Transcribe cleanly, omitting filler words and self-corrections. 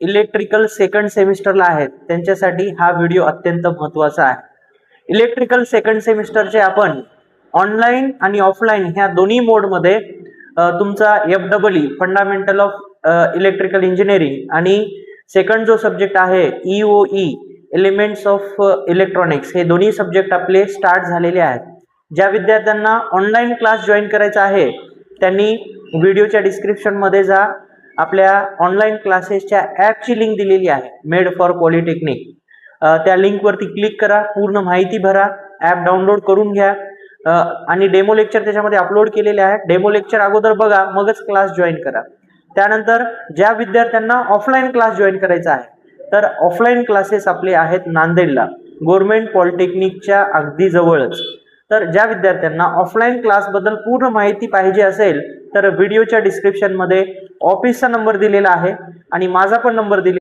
Electrical second सेमिस्टरला आहेत त्यांच्यासाठी हा व्हिडिओ अत्यंत महत्त्वाचा आहे. इलेक्ट्रिकल सेकंड सेमिस्टरचे आपण ऑनलाईन आणि ऑफलाईन ह्या दोन्ही मोडमध्ये तुमचा FEE fundamental of electrical engineering आणि सेकंड जो सब्जेक्ट आहे EOE एलिमेंट्स ऑफ इलेक्ट्रॉनिक्स हे दोन्ही सब्जेक्ट आपले स्टार्ट झालेले आहेत. ज्या विद्यार्थ्यांना ऑनलाईन क्लास जॉईन करायचा आहे त्यांनी व्हिडिओच्या डिस्क्रिप्शनमध्ये जा, आपल्या ऑनलाईन क्लासेसच्या ॲपची लिंक दिलेली आहे मेड फॉर पॉलिटेक्निक. त्या लिंकवरती क्लिक करा, पूर्ण माहिती भरा, ॲप डाउनलोड करून घ्या आणि डेमो लेक्चर त्याच्यामध्ये अपलोड केलेले आहेत. डेमो लेक्चर अगोदर बघा, मगच क्लास जॉईन करा. त्यानंतर ज्या विद्यार्थ्यांना ऑफलाईन क्लास जॉईन करायचा आहे तर ऑफलाईन क्लासेस आपले आहेत नांदेडला गव्हर्नमेंट पॉलिटेक्निकच्या अगदी जवळच. तर ज्या विद्यार्थ्यांना ऑफलाईन क्लासबद्दल पूर्ण माहिती पाहिजे असेल तर व्हिडिओच्या डिस्क्रिप्शनमध्ये ऑफिसचा नंबर दिलेला आहे आणि माझा पण नंबर दिलेला